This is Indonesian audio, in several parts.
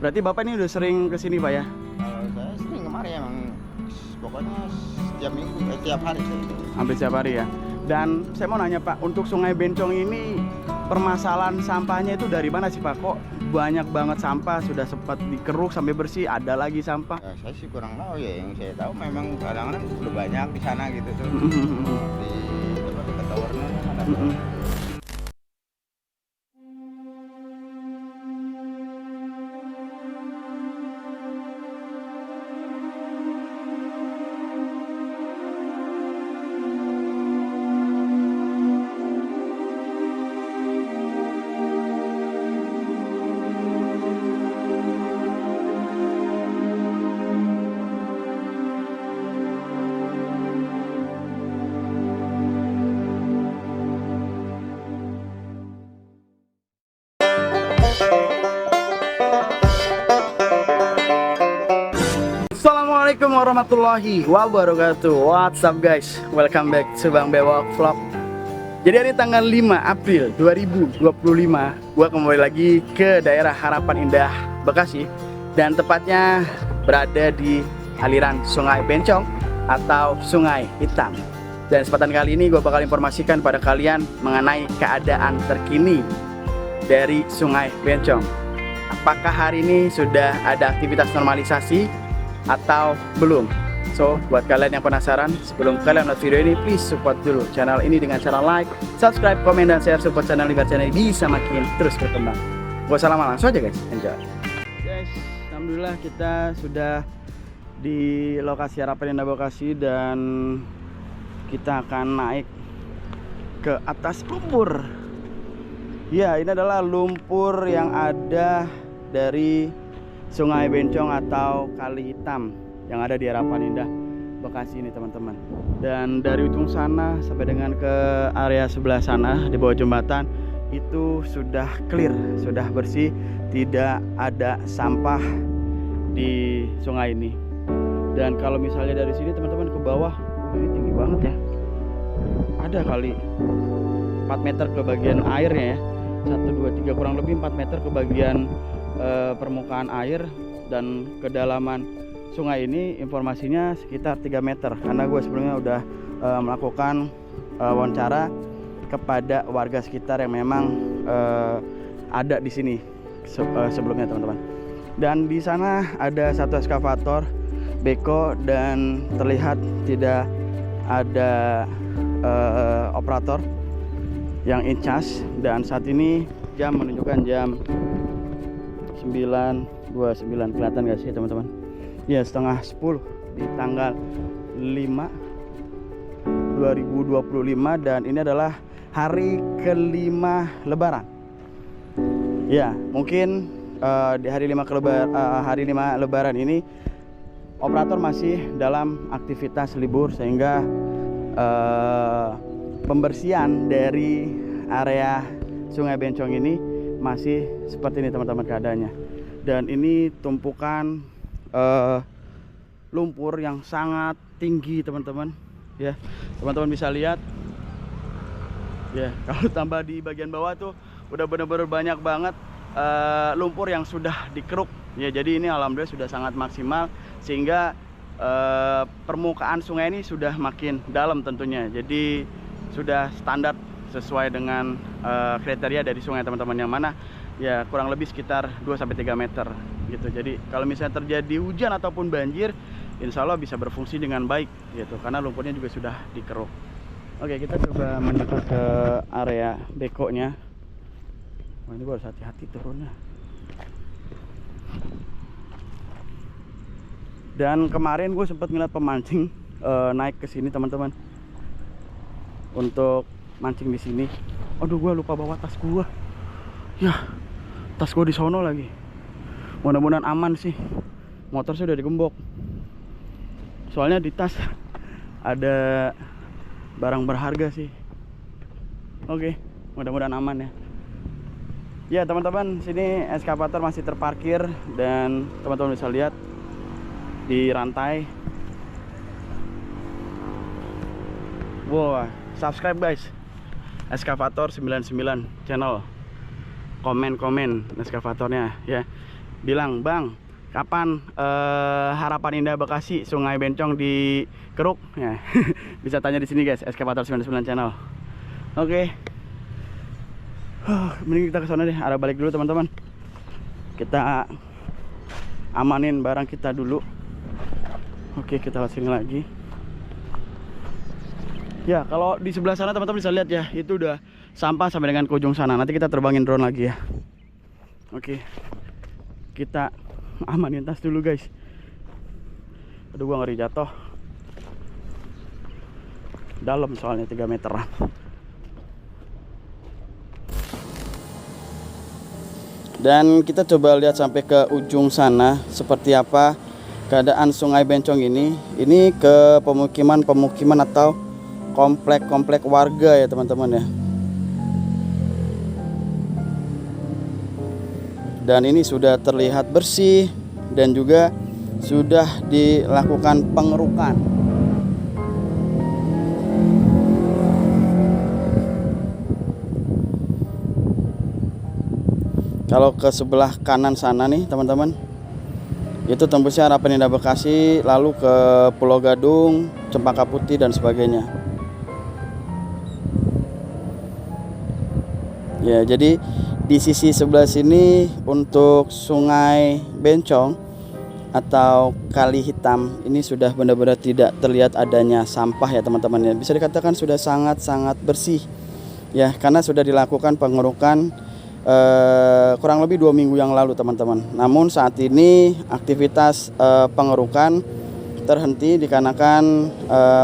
Berarti Bapak ini udah sering ke sini, Pak ya? Kalau saya sering kemarin emang, pokoknya setiap minggu, tiap hari saya itu. Hampir setiap hari ya. Dan saya mau nanya Pak, untuk Sungai Bencong ini permasalahan sampahnya itu dari mana sih Pak? Kok banyak banget sampah, sudah sempat dikeruk sampai bersih, ada lagi sampah? Ya, saya sih kurang tahu ya, yang saya tahu memang kadang-kadang udah banyak di sana gitu tuh. Di dekat towernya kan ada. Assalamualaikum warahmatullahi wabarakatuh. What's up guys, welcome back to Bang Bewok Vlog. Jadi hari tanggal 5 April 2025 gua kembali lagi ke daerah Harapan Indah, Bekasi. Dan tepatnya berada di aliran Sungai Bencong atau Sungai Hitam. Dan kesempatan kali ini gua bakal informasikan pada kalian mengenai keadaan terkini dari Sungai Bencong. Apakah hari ini sudah ada aktivitas normalisasi atau belum? So, buat kalian yang penasaran, sebelum kalian nonton video ini, please support dulu channel ini dengan cara like, subscribe, komen, dan share. Support channel ini biar channel ini bisa makin terus berkembang. Gak usah lama, langsung aja guys, enjoy. Guys, alhamdulillah kita sudah di lokasi Harapan Indah Bekasi dan kita akan naik ke atas lumpur. Ya, ini adalah lumpur yang ada dari Sungai Bencong atau Kali Hitam yang ada di Harapan Indah Bekasi ini teman-teman. Dan dari ujung sana sampai dengan ke area sebelah sana di bawah jembatan itu sudah clear, sudah bersih, tidak ada sampah di sungai ini. Dan kalau misalnya dari sini teman-teman ke bawah, ini tinggi banget ya. Ada kali 4 meter ke bagian airnya ya. 1, 2, 3 kurang lebih 4 meter ke bagian permukaan air. Dan kedalaman sungai ini informasinya sekitar 3 meter karena gue sebelumnya udah melakukan wawancara kepada warga sekitar yang memang ada di sini sebelumnya teman-teman. Dan di sana ada satu eskavator beko dan terlihat tidak ada operator yang in charge. Dan saat ini jam menunjukkan jam 9.29, kelihatan gak sih teman-teman? Ya, setengah 10 di tanggal 5 2025 dan ini adalah hari kelima Lebaran. Ya, mungkin di hari 5 Lebaran ini operator masih dalam aktivitas libur sehingga pembersihan dari area Sungai Bencong ini masih seperti ini teman-teman keadaannya. Dan ini tumpukan lumpur yang sangat tinggi teman-teman. Ya, teman-teman bisa lihat. Ya, kalau tambah di bagian bawah tuh udah bener-bener banyak banget lumpur yang sudah dikeruk. Ya, jadi ini alhamdulillah sudah sangat maksimal sehingga permukaan sungai ini sudah makin dalam tentunya. Jadi sudah standar sesuai dengan kriteria dari sungai teman-teman, yang mana ya kurang lebih sekitar 2-3 meter gitu. Jadi kalau misalnya terjadi hujan ataupun banjir, insya Allah bisa berfungsi dengan baik gitu karena lumpurnya juga sudah dikeruk. Oke, kita coba mendekat ke area bekonya. Wah, ini harus hati-hati turunnya. Dan kemarin gue sempat ngeliat pemancing naik ke sini teman-teman untuk mancing di sini. Aduh, gue lupa bawa tas gue. Ya, tas gue di sono lagi. Mudah-mudahan aman sih. Motor sudah digembok. Soalnya di tas ada barang berharga sih. Oke, mudah-mudahan aman ya. Ya teman-teman, sini eskavator masih terparkir dan teman-teman bisa lihat di rantai. Wow, subscribe guys. Eskavator 99 channel. Komen-komen eskavatornya ya. bilang, "Bang, kapan Harapan Indah Bekasi Sungai Bencong dikeruk?" Ya. Bisa tanya di sini guys, Eskavator 99 channel. Oke. Mending kita ke sana deh, arah balik dulu teman-teman. Kita amanin barang kita dulu. Oke, kita lewat sini lagi. Ya, kalau di sebelah sana teman-teman bisa lihat ya, itu udah sampah sampai dengan ke ujung sana. Nanti kita terbangin drone lagi ya. Oke. Kita amanin tas dulu guys. Aduh, gua ngeri jatuh. Dalam soalnya 3 meteran. Dan kita coba lihat sampai ke ujung sana seperti apa keadaan Sungai Bencong ini. Ini ke pemukiman atau komplek-komplek warga ya teman-teman ya. Dan ini sudah terlihat bersih dan juga sudah dilakukan pengerukan. Kalau ke sebelah kanan sana nih teman-teman, itu tembusnya Harapan Indah Bekasi, lalu ke Pulau Gadung, Cempaka Putih dan sebagainya. Ya, jadi di sisi sebelah sini untuk Sungai Bencong atau Kali Hitam ini sudah benar-benar tidak terlihat adanya sampah ya teman-teman ya. Bisa dikatakan sudah sangat-sangat bersih ya, karena sudah dilakukan pengerukan kurang lebih 2 minggu yang lalu teman-teman. Namun saat ini aktivitas pengerukan terhenti dikarenakan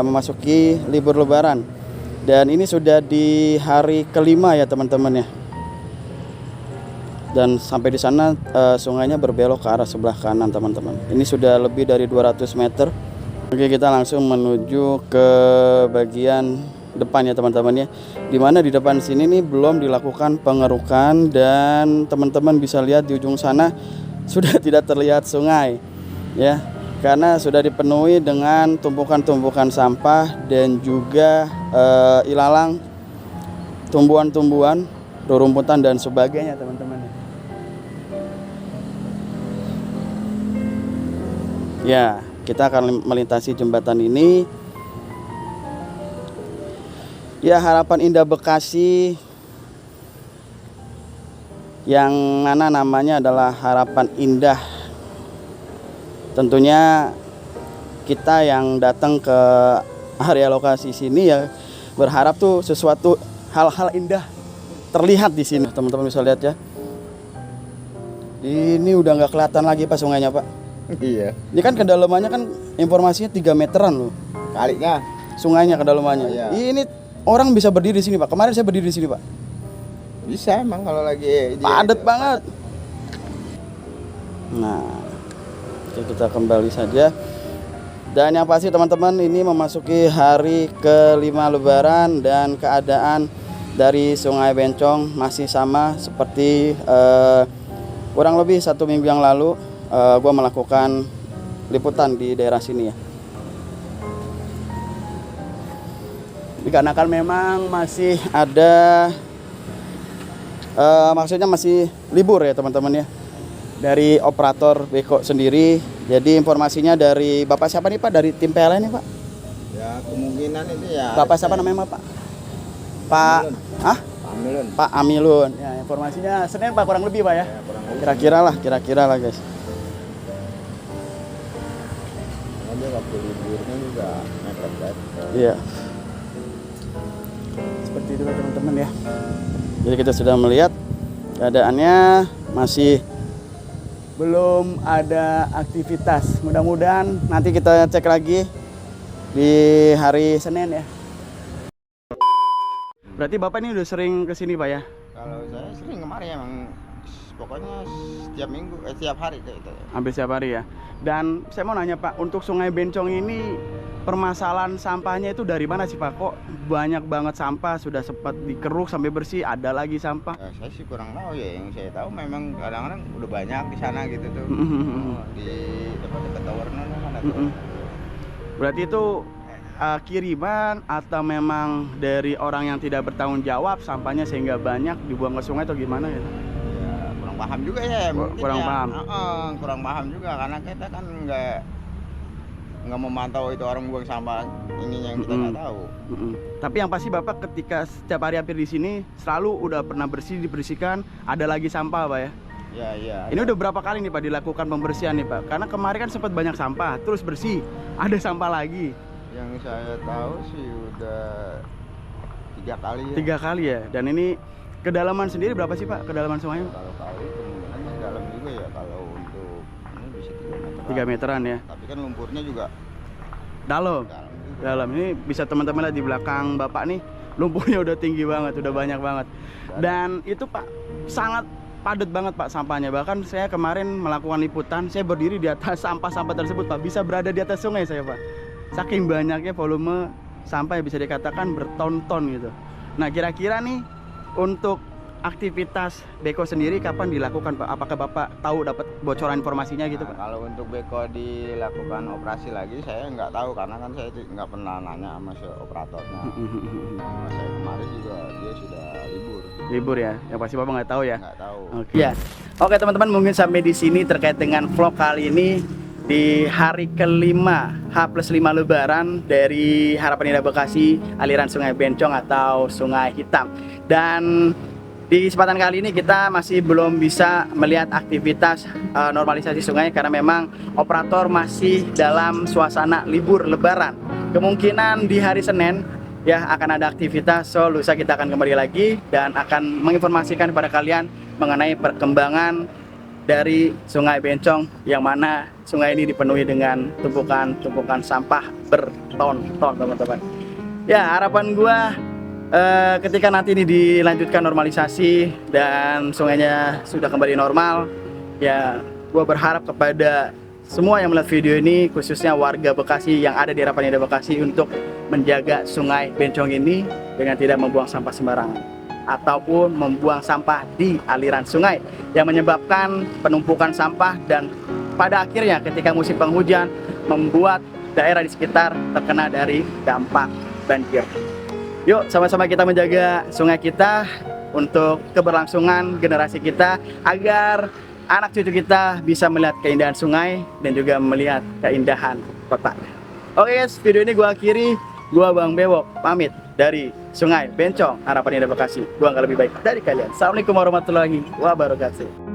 memasuki libur Lebaran. Dan ini sudah di hari kelima ya teman-teman ya. Dan sampai di sana sungainya berbelok ke arah sebelah kanan teman-teman. Ini sudah lebih dari 200 meter. Oke, kita langsung menuju ke bagian depan ya teman-teman ya. Dimana di depan sini nih belum dilakukan pengerukan dan teman-teman bisa lihat di ujung sana sudah tidak terlihat sungai ya, karena sudah dipenuhi dengan tumpukan-tumpukan sampah dan juga ilalang tumbuhan-tumbuhan, rerumputan dan sebagainya teman-teman ya. Kita akan melintasi jembatan ini ya, Harapan Indah Bekasi, yang mana namanya adalah Harapan Indah. Tentunya kita yang datang ke area lokasi sini ya berharap tuh sesuatu hal-hal indah terlihat di sini. Teman-teman bisa lihat ya. Ini udah nggak kelihatan lagi Pak sungainya Pak. Iya. Ini kan kedalamannya kan informasinya 3 meteran loh. Kalinya Sungainya kedalamannya. Iya. Ini orang bisa berdiri di sini Pak. Kemarin saya berdiri di sini Pak. bisa emang kalau lagi Padat banget. Nah, oke, kita kembali saja. Dan yang pasti teman-teman, ini memasuki hari kelima Lebaran dan keadaan dari Sungai Bencong masih sama seperti kurang lebih 1 minggu yang lalu gue melakukan liputan di daerah sini ya. Dikarenakan memang masih ada maksudnya masih libur ya teman-teman ya, dari operator Beko sendiri. Jadi informasinya dari Bapak siapa nih Pak, dari tim PLN nih Pak? ya kemungkinan itu ya Bapak siapa namanya Pak? Pak Amilun. Hah? Pak Amilun. Pak Amilun. Ya, informasinya Senin Pak kurang lebih Pak ya. Ya, kurang lebih. Kira-kira lah guys. Dia waktu liburnya juga mepet banget. Iya. Seperti itu teman-teman ya. Jadi kita sudah melihat keadaannya masih belum ada aktivitas. Mudah-mudahan nanti kita cek lagi di hari Senin ya. Berarti Bapak ini udah sering kesini Pak ya? Kalau saya sering kemarin emang pokoknya setiap minggu, setiap hari gitu. Hampir setiap hari ya. Dan saya mau nanya Pak, untuk Sungai Bencong ini permasalahan sampahnya itu dari mana sih Pak? Kok banyak banget sampah, sudah sempat dikeruk sampai bersih, ada lagi sampah? Ya, saya sih kurang tahu ya, yang saya tahu memang kadang-kadang udah banyak di sana gitu tuh. Di dekat tower kan ada. Berarti itu kiriman atau memang dari orang yang tidak bertanggung jawab sampahnya sehingga banyak dibuang ke sungai atau gimana ya? Ya kurang paham juga ya mungkin kurang ya. paham. Kurang paham juga karena kita kan nggak memantau itu orang buang sampah ininya yang kita nggak tahu. Tapi yang pasti Bapak ketika setiap hari hampir di sini selalu udah pernah dibersihkan, ada lagi sampah Pak ya? Iya. Ini udah berapa kali nih Pak dilakukan pembersihan nih Pak? Karena kemarin kan sempat banyak sampah, terus bersih, ada sampah lagi. Yang saya tahu sih udah 3 kali ya. 3 kali ya. Dan ini kedalaman sendiri berapa sih Pak? Kedalaman sungainya? Kalau kali kemungkinan masih dalam juga ya kalau untuk ini bisa 3 meteran ya. Tapi kan lumpurnya juga Dalam. Dalam. Ini bisa teman-teman lihat di belakang Bapak nih, lumpurnya udah tinggi banget, udah banyak banget. Dan itu Pak sangat padat banget Pak sampahnya. Bahkan saya kemarin melakukan liputan, saya berdiri di atas sampah-sampah tersebut Pak, bisa berada di atas sungai saya Pak. Saking banyaknya volume sampah yang bisa dikatakan berton-ton gitu. Nah kira-kira nih untuk aktivitas beko sendiri kapan dilakukan Pak? Apakah Bapak tahu dapat bocoran informasinya gitu Pak? Kalau untuk beko dilakukan operasi lagi saya nggak tahu karena kan saya nggak pernah nanya sama si operatornya. Mas saya kemarin juga dia sudah libur. Libur ya, yang pasti Bapak nggak tahu ya? Nggak tahu. Oke. Ya. Oke teman-teman, mungkin sampai di sini terkait dengan vlog kali ini di hari kelima H+5 Lebaran dari Harapan Indah Bekasi, aliran Sungai Bencong atau Sungai Hitam. Dan di kesempatan kali ini kita masih belum bisa melihat aktivitas normalisasi sungai karena memang operator masih dalam suasana libur Lebaran. Kemungkinan di hari Senin ya akan ada aktivitas, so lusa kita akan kembali lagi dan akan menginformasikan kepada kalian mengenai perkembangan dari Sungai Bencong yang mana sungai ini dipenuhi dengan tumpukan sampah berton-ton teman-teman. Ya harapan gua ketika nanti ini dilanjutkan normalisasi dan sungainya sudah kembali normal, ya gua berharap kepada semua yang melihat video ini, khususnya warga Bekasi yang ada di Harapan Indah Bekasi, untuk menjaga Sungai Bencong ini dengan tidak membuang sampah sembarangan ataupun membuang sampah di aliran sungai yang menyebabkan penumpukan sampah dan pada akhirnya ketika musim penghujan membuat daerah di sekitar terkena dari dampak banjir. Yuk sama-sama kita menjaga sungai kita untuk keberlangsungan generasi kita agar anak cucu kita bisa melihat keindahan sungai dan juga melihat keindahan kota. Oke guys, video ini gua akhiri. Gua Bang Bewok pamit dari Sungai Bencong, Harapan Indah Bekasi. Gua nggak lebih baik dari kalian. Assalamualaikum warahmatullahi wabarakatuh.